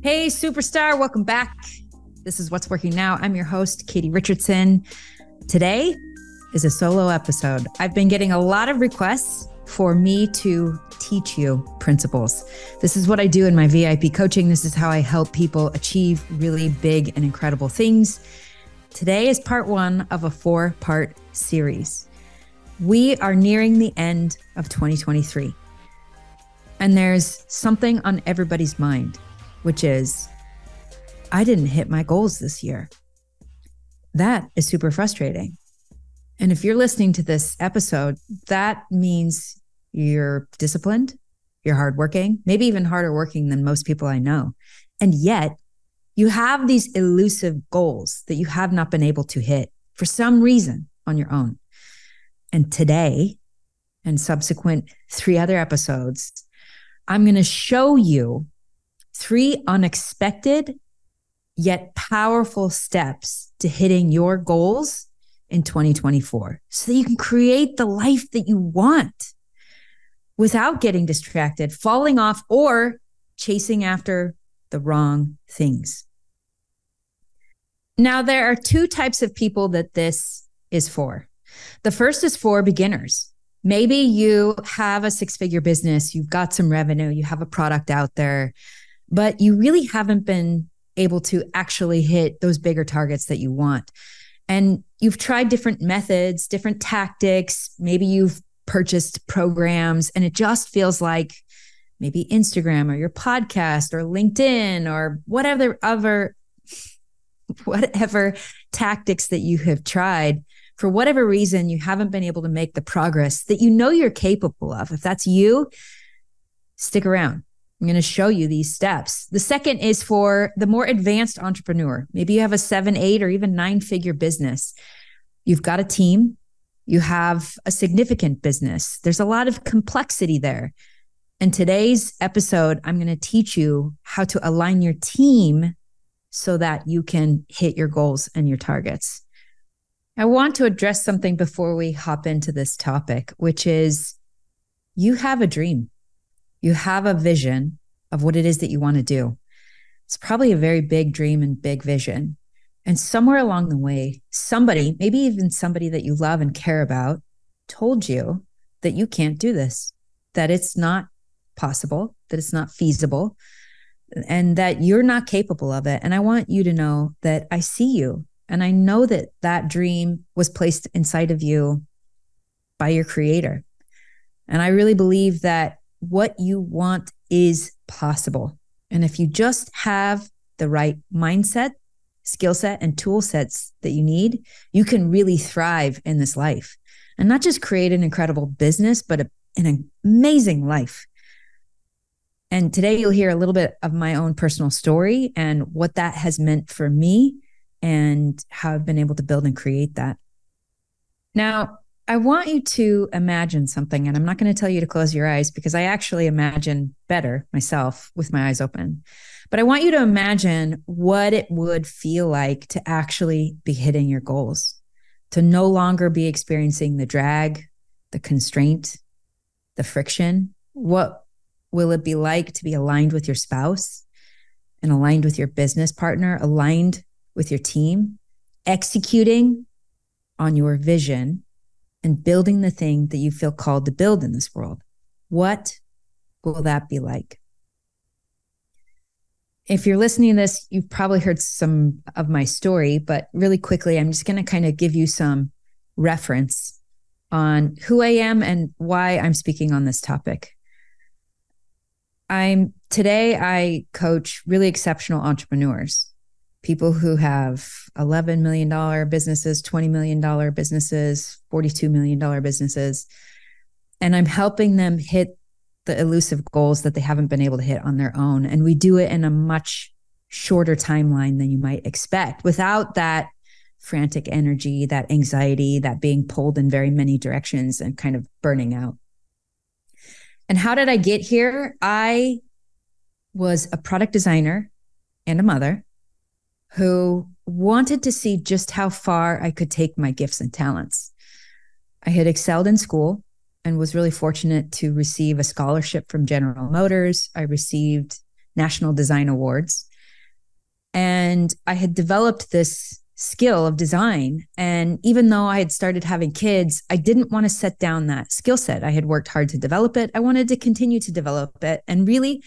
Hey, superstar, welcome back. This is What's Working Now. I'm your host, Katie Richardson. Today is a solo episode. I've been getting a lot of requests for me to teach you principles. This is what I do in my VIP coaching. This is how I help people achieve really big and incredible things. Today is part one of a 4-part series. We are nearing the end of 2023. And there's something on everybody's mind, which is, I didn't hit my goals this year. That is super frustrating. And if you're listening to this episode, that means you're disciplined, you're hardworking, maybe even harder working than most people I know. And yet you have these elusive goals that you have not been able to hit for some reason on your own. And today and subsequent 3 other episodes, I'm going to show you 3 unexpected yet powerful steps to hitting your goals in 2024 so that you can create the life that you want without getting distracted, falling off, or chasing after the wrong things. Now, there are 2 types of people that this is for. The first is for beginners. Maybe you have a 6-figure business, you've got some revenue, you have a product out there, but you really haven't been able to actually hit those bigger targets that you want. And you've tried different methods, different tactics. Maybe you've purchased programs and it just feels like maybe Instagram or your podcast or LinkedIn or whatever tactics that you have tried. For whatever reason, you haven't been able to make the progress that you know you're capable of. If that's you, stick around. I'm going to show you these steps. The second is for the more advanced entrepreneur. Maybe you have a 7, 8, or even 9-figure business. You've got a team. You have a significant business. There's a lot of complexity there. In today's episode, I'm going to teach you how to align your team so that you can hit your goals and your targets. I want to address something before we hop into this topic, which is you have a dream. You have a vision of what it is that you want to do. It's probably a very big dream and big vision. And somewhere along the way, somebody, maybe even somebody that you love and care about, told you that you can't do this, that it's not possible, that it's not feasible, and that you're not capable of it. And I want you to know that I see you. And I know that that dream was placed inside of you by your creator. And I really believe that what you want is possible. And if you just have the right mindset, skill set, and tool sets that you need, you can really thrive in this life and not just create an incredible business, but an amazing life. And today you'll hear a little bit of my own personal story and what that has meant for me and how I've been able to build and create that. Now, I want you to imagine something, and I'm not going to tell you to close your eyes because I actually imagine better myself with my eyes open. But I want you to imagine what it would feel like to actually be hitting your goals, to no longer be experiencing the drag, the constraint, the friction. What will it be like to be aligned with your spouse and aligned with your business partner, aligned with your team, executing on your vision and building the thing that you feel called to build in this world? What will that be like? If you're listening to this, you've probably heard some of my story, but really quickly, I'm just going to kind of give you some reference on who I am and why I'm speaking on this topic. Today I coach really exceptional entrepreneurs, people who have $11 million businesses, $20 million businesses, $42 million businesses. And I'm helping them hit the elusive goals that they haven't been able to hit on their own. And we do it in a much shorter timeline than you might expect, without that frantic energy, that anxiety, that being pulled in very many directions and kind of burning out. And how did I get here? I was a product designer and a mother who wanted to see just how far I could take my gifts and talents. I had excelled in school and was really fortunate to receive a scholarship from General Motors. I received national design awards. And I had developed this skill of design. And even though I had started having kids, I didn't want to set down that skill set. I had worked hard to develop it. I wanted to continue to develop it. And really,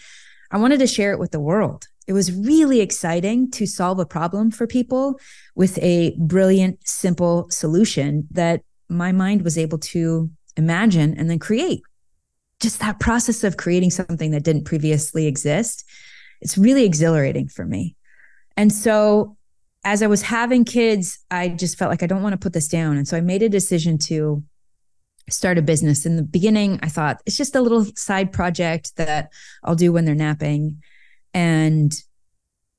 I wanted to share it with the world. It was really exciting to solve a problem for people with a brilliant, simple solution that my mind was able to imagine and then create. Just that process of creating something that didn't previously exist, it's really exhilarating for me. And so as I was having kids, I just felt like I don't want to put this down. And so I made a decision to start a business. In the beginning, I thought it's just a little side project that I'll do when they're napping. And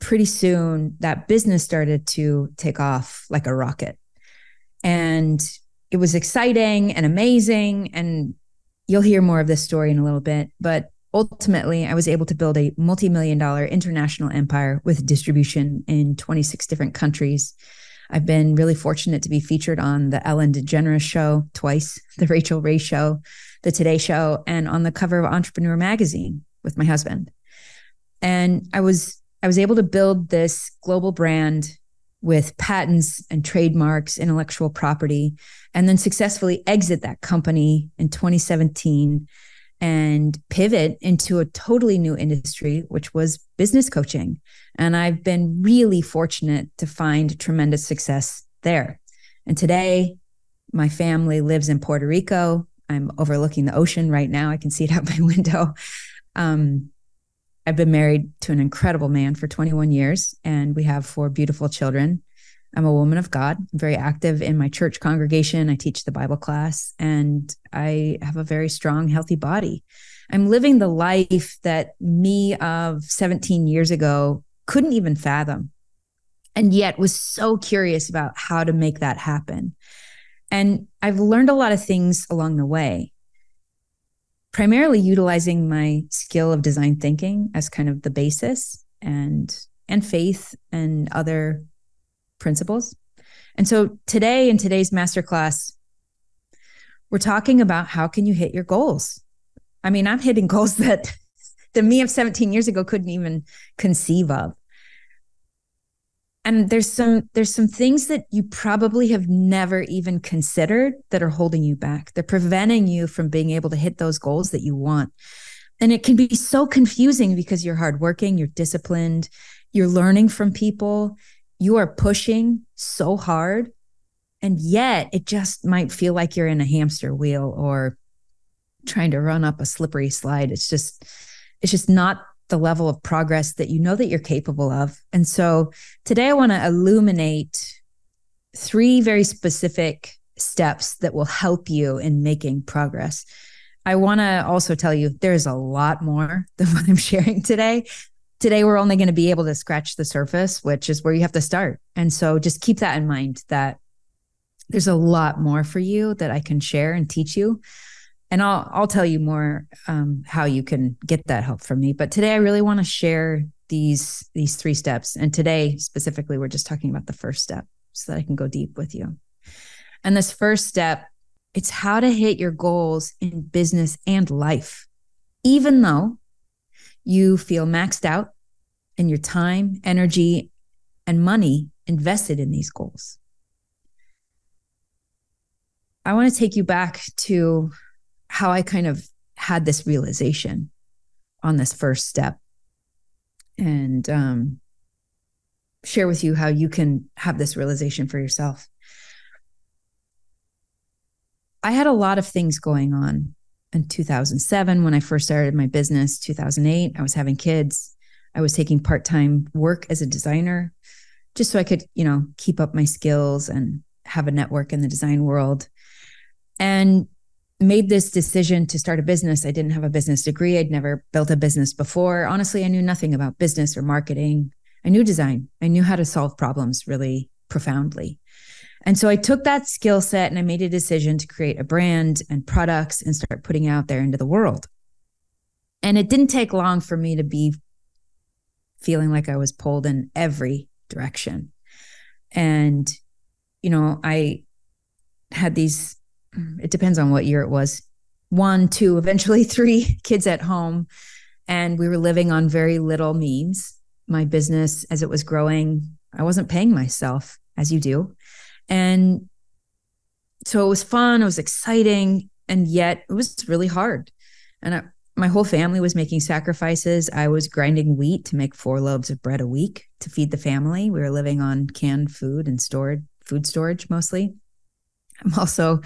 pretty soon that business started to take off like a rocket. And it was exciting and amazing. And you'll hear more of this story in a little bit. But ultimately, I was able to build a multi-million-dollar international empire with distribution in 26 different countries. I've been really fortunate to be featured on the Ellen Degeneres Show twice, the Rachael Ray Show, the Today Show, and on the cover of Entrepreneur magazine with my husband. And I was able to build this global brand with patents and trademarks, intellectual property, and then successfully exit that company in 2017 and pivot into a totally new industry, which was business coaching. And I've been really fortunate to find tremendous success there. And today, my family lives in Puerto Rico. I'm overlooking the ocean right now. I can see it out my window. I've been married to an incredible man for 21 years, and we have 4 beautiful children. I'm a woman of God, I'm very active in my church congregation. I teach the Bible class, and I have a very strong, healthy body. I'm living the life that me of 17 years ago couldn't even fathom, and yet was so curious about how to make that happen. And I've learned a lot of things along the way, primarily utilizing my skill of design thinking as kind of the basis, and faith and other principles. And so today, in today's masterclass, we're talking about how can you hit your goals. I mean, I'm hitting goals that the me of 17 years ago couldn't even conceive of. And there's some things that you probably have never even considered that are holding you back. They're preventing you from being able to hit those goals that you want. And it can be so confusing because you're hardworking, you're disciplined, you're learning from people, you are pushing so hard, and yet it just might feel like you're in a hamster wheel or trying to run up a slippery slide. It's just not the level of progress that you know that you're capable of. And so today I want to illuminate 3 very specific steps that will help you in making progress. I want to also tell you there's a lot more than what I'm sharing today. Today, we're only going to be able to scratch the surface, which is where you have to start. And so just keep that in mind, that there's a lot more for you that I can share and teach you. And I'll tell you more how you can get that help from me. But today, I really want to share these 3 steps. And today, specifically, we're just talking about the first step so that I can go deep with you. And this first step, it's how to hit your goals in business and life, even though you feel maxed out in your time, energy, and money invested in these goals. I want to take you back to how I kind of had this realization on this first step, and share with you how you can have this realization for yourself. I had a lot of things going on. In 2007, when I first started my business, 2008, I was having kids. I was taking part-time work as a designer just so I could, keep up my skills and have a network in the design world. And made this decision to start a business. I didn't have a business degree. I'd never built a business before. Honestly, I knew nothing about business or marketing. I knew design. I knew how to solve problems really profoundly. And so I took that skill set and I made a decision to create a brand and products and start putting out there into the world. And it didn't take long for me to be feeling like I was pulled in every direction. And, I had these, it depends on what year it was, 1, 2, eventually 3 kids at home. And we were living on very little means. my business as it was growing. I wasn't paying myself as you do. And so it was fun. It was exciting. And yet it was really hard. And my whole family was making sacrifices. I was grinding wheat to make 4 loaves of bread a week to feed the family. We were living on canned food and food storage mostly. I'm also,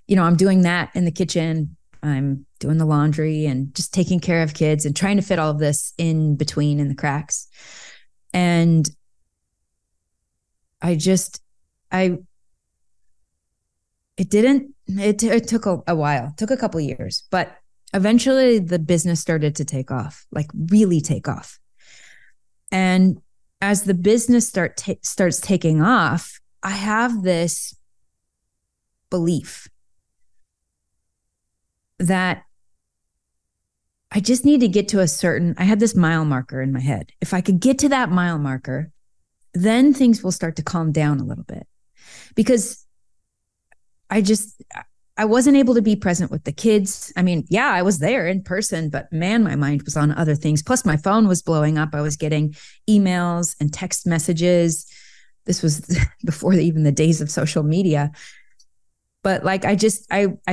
I'm doing that in the kitchen. I'm doing the laundry and just taking care of kids and trying to fit all of this in between in the cracks. And it took a while, took a couple of years, but eventually the business started to take off, like really take off. And as the business starts taking off, I have this belief that I just need to get to I had this mile marker in my head. If I could get to that mile marker, then things will start to calm down a little bit, because I wasn't able to be present with the kids. I mean, yeah, I was there in person, but man, my mind was on other things. Plus my phone was blowing up. I was getting emails and text messages. This was before even the days of social media. But like, I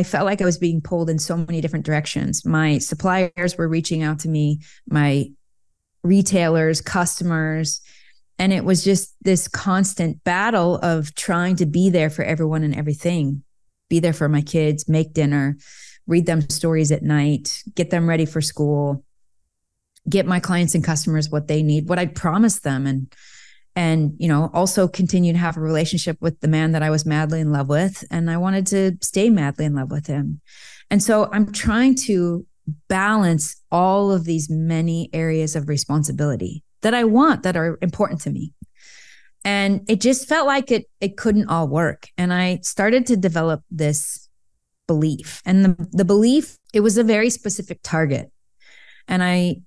felt like I was being pulled in so many different directions. My suppliers were reaching out to me, my retailers, customers, and it was just this constant battle of trying to be there for everyone and everything. Be there for my kids, make dinner, read them stories at night, get them ready for school, get my clients and customers what they need, what I promised them. And, also continue to have a relationship with the man that I was madly in love with. And I wanted to stay madly in love with him. And so I'm trying to balance all of these many areas of responsibility that I want, that are important to me. And it just felt like it couldn't all work. And I started to develop this belief. And the belief, it was a very specific target. And I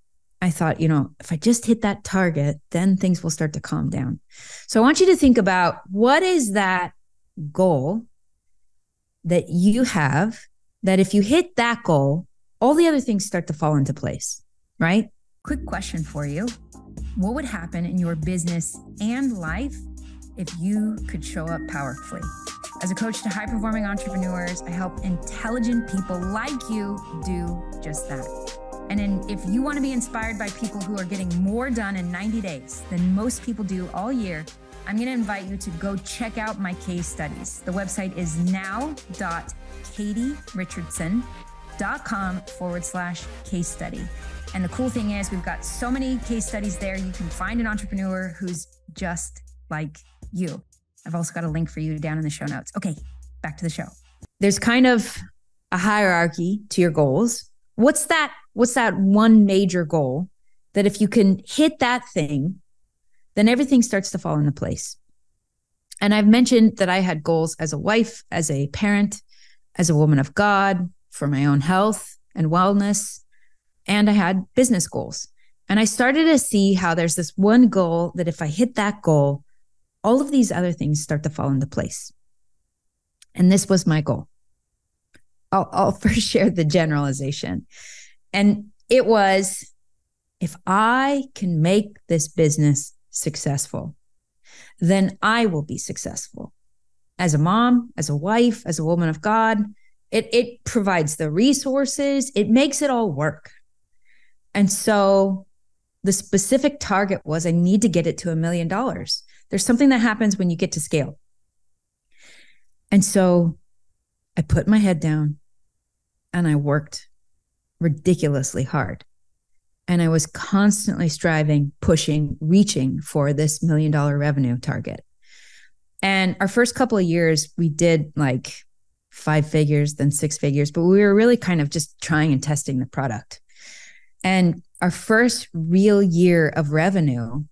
thought, if I just hit that target, then things will start to calm down. So I want you to think about, what is that goal that you have, that if you hit that goal, all the other things start to fall into place, right? Quick question for you. What would happen in your business and life if you could show up powerfully? As a coach to high-performing entrepreneurs, I help intelligent people like you do just that. And if you want to be inspired by people who are getting more done in 90 days than most people do all year, I'm going to invite you to go check out my case studies. The website is now.katierichardsson.com/case study. And the cool thing is, we've got so many case studies there. You can find an entrepreneur who's just like you. I've also got a link for you down in the show notes. Okay, back to the show. There's kind of a hierarchy to your goals. What's that one major goal that if you can hit that thing, then everything starts to fall into place? And I've mentioned that I had goals as a wife, as a parent, as a woman of God, for my own health and wellness. And I had business goals. And I started to see how there's this one goal that if I hit that goal, all of these other things start to fall into place. And this was my goal. I'll first share the generalization. And it was, if I can make this business successful, then I will be successful. As a mom, as a wife, as a woman of God, it provides the resources. It makes it all work. And so the specific target was, I need to get it to $1 million. There's something that happens when you get to scale. And so I put my head down and I worked ridiculously hard. And I was constantly striving, pushing, reaching for this $1 million revenue target. And our first couple of years, we did like 5 figures, then 6 figures, but we were really kind of just trying and testing the product. And our first real year of revenue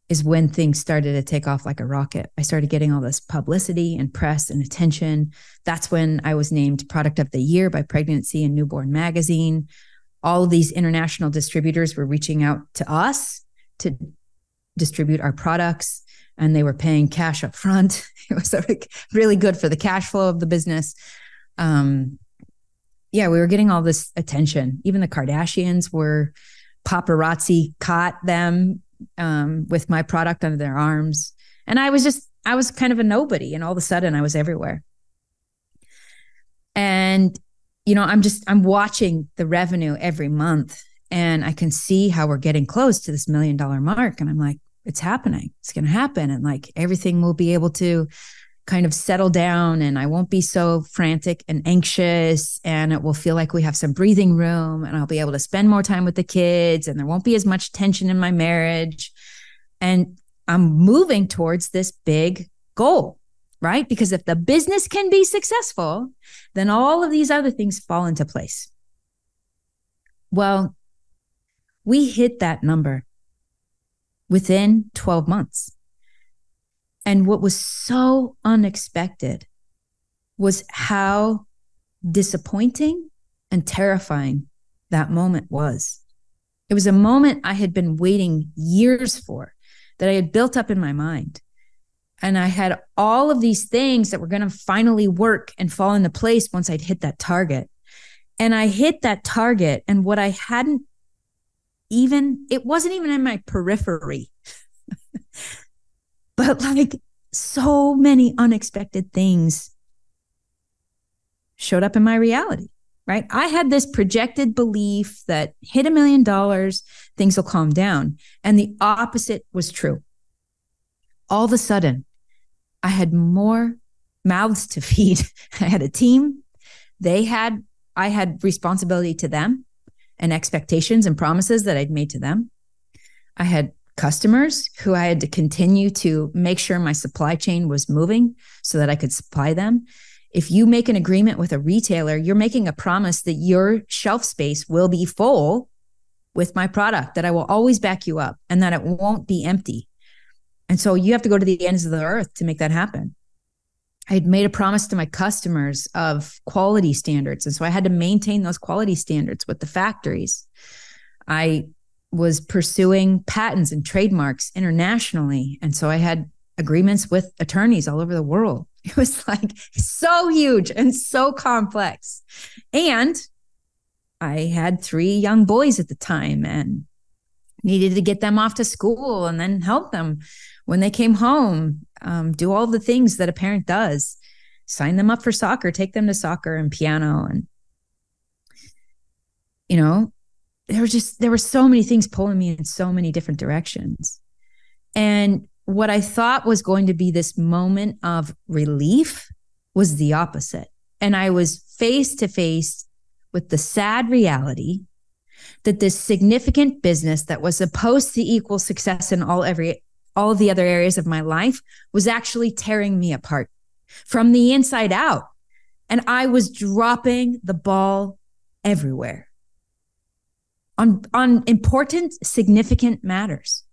is when things started to take off like a rocket. I started getting all this publicity and press and attention. That's when I was named Product of the Year by Pregnancy and Newborn Magazine. All of these international distributors were reaching out to us to distribute our products, and they were paying cash up front. It was really good for the cash flow of the business. We were getting all this attention. Even the Kardashians paparazzi caught them with my product under their arms. And I was kind of a nobody. And all of a sudden I was everywhere. And, I'm watching the revenue every month, and I can see how we're getting close to this $1 million mark. And I'm like, it's happening. It's going to happen. And like everything will be able to kind of settle down, and I won't be so frantic and anxious, and it will feel like we have some breathing room, and I'll be able to spend more time with the kids, and there won't be as much tension in my marriage. And I'm moving towards this big goal, right? Because if the business can be successful, then all of these other things fall into place. Well, we hit that number within 12 months. And what was so unexpected was how disappointing and terrifying that moment was. It was a moment I had been waiting years for, that I had built up in my mind. And I had all of these things that were going to finally work and fall into place once I'd hit that target. And I hit that target, and what I hadn't it wasn't even in my periphery. But like so many unexpected things showed up in my reality, right? I had this projected belief that hit $1 million, things will calm down. And the opposite was true. All of a sudden, I had more mouths to feed. I had a team. I had responsibility to them and expectations and promises that I'd made to them. I had customers who I had to continue to make sure my supply chain was moving so that I could supply them. If you make an agreement with a retailer, you're making a promise that your shelf space will be full with my product, that I will always back you up, and that it won't be empty. And so you have to go to the ends of the earth to make that happen. I had made a promise to my customers of quality standards. And so I had to maintain those quality standards with the factories. I was pursuing patents and trademarks internationally. And so I had agreements with attorneys all over the world. It was like so huge and so complex. And I had 3 young boys at the time and needed to get them off to school and then help them when they came home, do all the things that a parent does, sign them up for soccer, take them to soccer and piano. And, there were so many things pulling me in so many different directions. And what I thought was going to be this moment of relief was the opposite. And I was face to face with the sad reality that this significant business that was supposed to equal success in all of the other areas of my life was actually tearing me apart from the inside out. And I was dropping the ball everywhere on important, significant matters.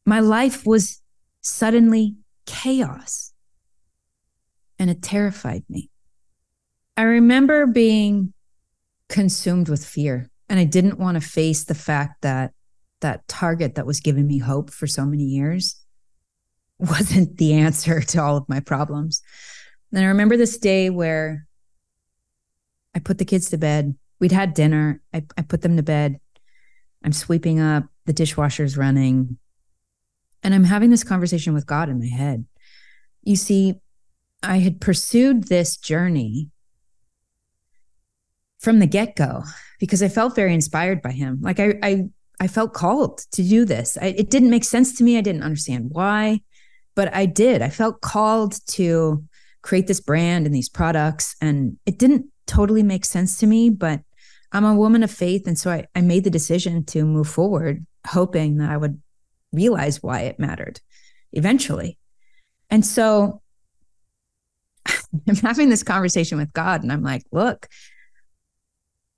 My life was suddenly chaos, and it terrified me. I remember being consumed with fear, and I didn't want to face the fact that that target that was giving me hope for so many years wasn't the answer to all of my problems. And I remember this day where I put the kids to bed. We'd had dinner. I put them to bed. I'm sweeping up. The dishwasher's running. And I'm having this conversation with God in my head. You see, I had pursued this journey from the get-go because I felt very inspired by him. Like I felt called to do this. It didn't make sense to me. I didn't understand why, but I did. I felt called to create this brand and these products, and it didn't totally make sense to me, but I'm a woman of faith. And so I made the decision to move forward, hoping that I would realize why it mattered eventually. And so I'm having this conversation with God, and I'm like, look,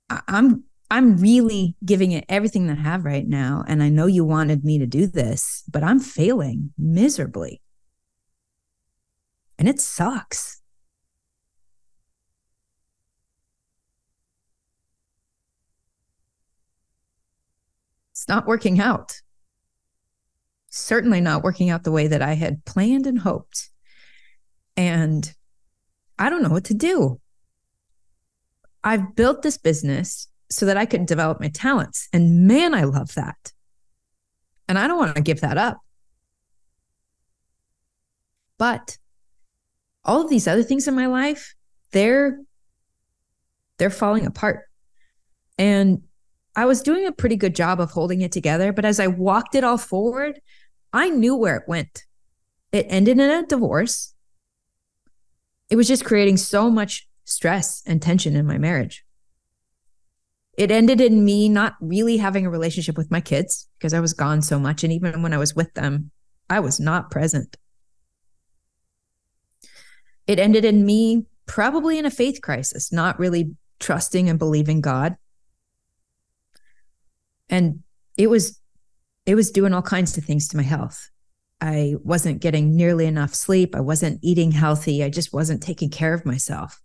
I'm really giving it everything that I have right now. And I know you wanted me to do this, but I'm failing miserably. And it sucks. It's not working out. Certainly not working out the way that I had planned and hoped. And I don't know what to do. I've built this business so that I could develop my talents. And man, I love that. And I don't want to give that up. But all of these other things in my life, they're falling apart. And I was doing a pretty good job of holding it together. But as I walked it all forward, I knew where it went. It ended in a divorce. It was just creating so much stress and tension in my marriage. It ended in me not really having a relationship with my kids because I was gone so much. And even when I was with them, I was not present. It ended in me probably in a faith crisis, not really trusting and believing God. And it was doing all kinds of things to my health. I wasn't getting nearly enough sleep. I wasn't eating healthy. I just wasn't taking care of myself.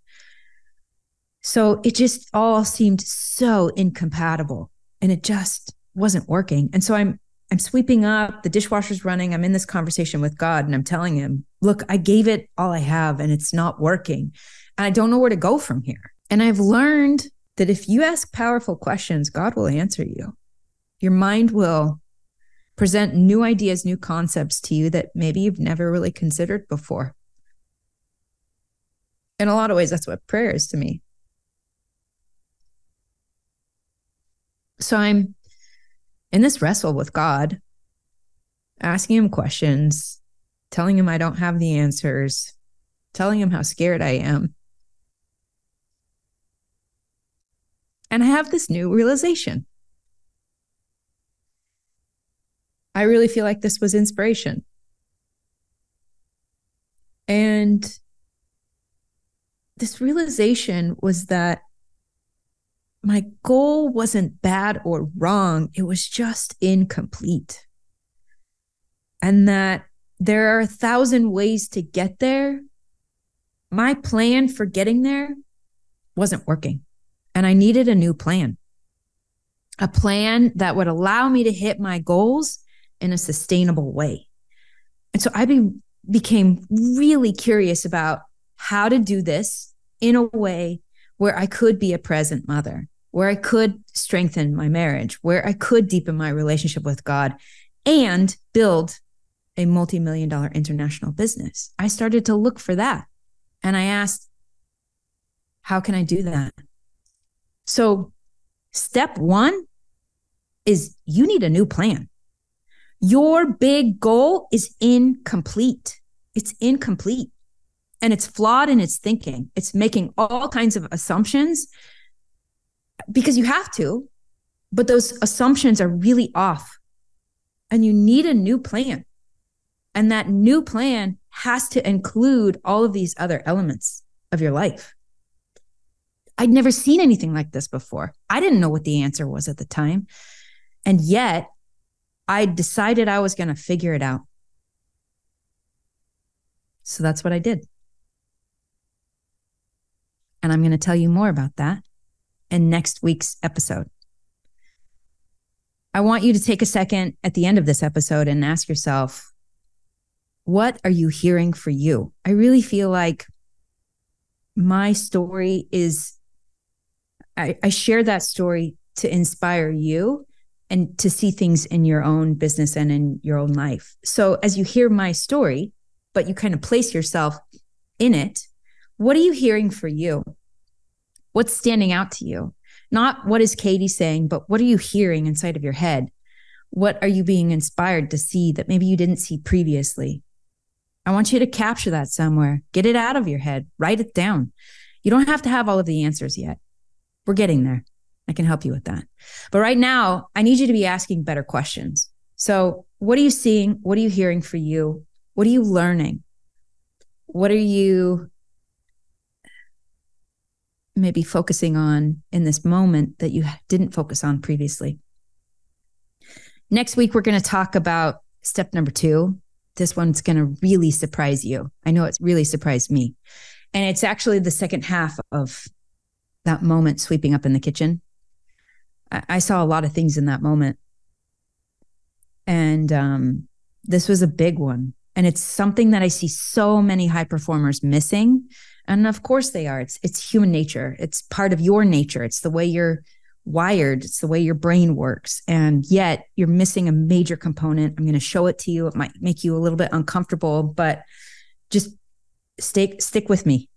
So it just all seemed so incompatible and it just wasn't working. And so I'm sweeping up, the dishwasher's running. I'm in this conversation with God and I'm telling him, look, I gave it all I have and it's not working. And I don't know where to go from here. And I've learned that if you ask powerful questions, God will answer you. Your mind will present new ideas, new concepts to you that maybe you've never really considered before. In a lot of ways, that's what prayer is to me. So I'm in this wrestle with God, asking him questions, telling him I don't have the answers, telling him how scared I am. And I have this new realization. I really feel like this was inspiration. And this realization was that my goal wasn't bad or wrong. It was just incomplete. And that there are 1,000 ways to get there. My plan for getting there wasn't working. And I needed a new plan. A plan that would allow me to hit my goals in a sustainable way. And so I became really curious about how to do this in a way where I could be a present mother, where I could strengthen my marriage, where I could deepen my relationship with God and build a multi-million-dollar international business. I started to look for that. And I asked, how can I do that? So step one is you need a new plan. Your big goal is incomplete. It's incomplete. And it's flawed in its thinking. It's making all kinds of assumptions because you have to, but those assumptions are really off. And you need a new plan. And that new plan has to include all of these other elements of your life. I'd never seen anything like this before. I didn't know what the answer was at the time. And yet I decided I was going to figure it out. So that's what I did. And I'm going to tell you more about that in next week's episode. I want you to take a second at the end of this episode and ask yourself, what are you hearing for you? I really feel like my story is, I share that story to inspire you and to see things in your own business and in your own life. So as you hear my story, but you kind of place yourself in it, what are you hearing for you? What's standing out to you? Not what is Katie saying, but what are you hearing inside of your head? What are you being inspired to see that maybe you didn't see previously? I want you to capture that somewhere. Get it out of your head. Write it down. You don't have to have all of the answers yet. We're getting there. I can help you with that. But right now, I need you to be asking better questions. So what are you seeing? What are you hearing for you? What are you learning? What are you maybe focusing on in this moment that you didn't focus on previously? Next week, we're going to talk about step number 2. This one's going to really surprise you. I know it's really surprised me. And it's actually the second half of that moment sweeping up in the kitchen. I saw a lot of things in that moment. And this was a big one. And it's something that I see so many high performers missing. And of course they are. It's human nature. It's part of your nature. It's the way you're wired. It's the way your brain works. And yet you're missing a major component. I'm going to show it to you. It might make you a little bit uncomfortable, but just stick with me.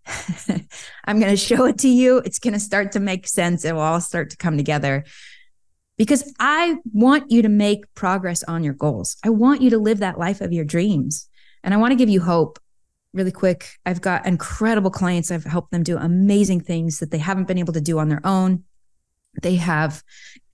I'm going to show it to you. It's going to start to make sense. It will all start to come together because I want you to make progress on your goals. I want you to live that life of your dreams. And I want to give you hope really quick. I've got incredible clients. I've helped them do amazing things that they haven't been able to do on their own. They have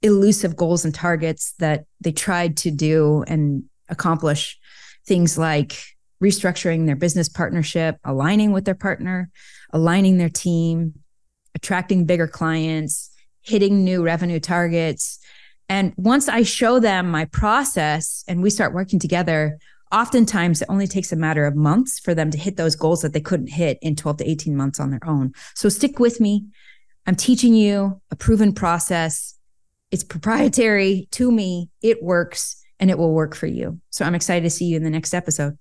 elusive goals and targets that they tried to do and accomplish, things like restructuring their business partnership, aligning with their partner, aligning their team, attracting bigger clients, hitting new revenue targets. And once I show them my process and we start working together, oftentimes it only takes a matter of months for them to hit those goals that they couldn't hit in 12 to 18 months on their own. So stick with me. I'm teaching you a proven process. It's proprietary to me. It works and it will work for you. So I'm excited to see you in the next episode.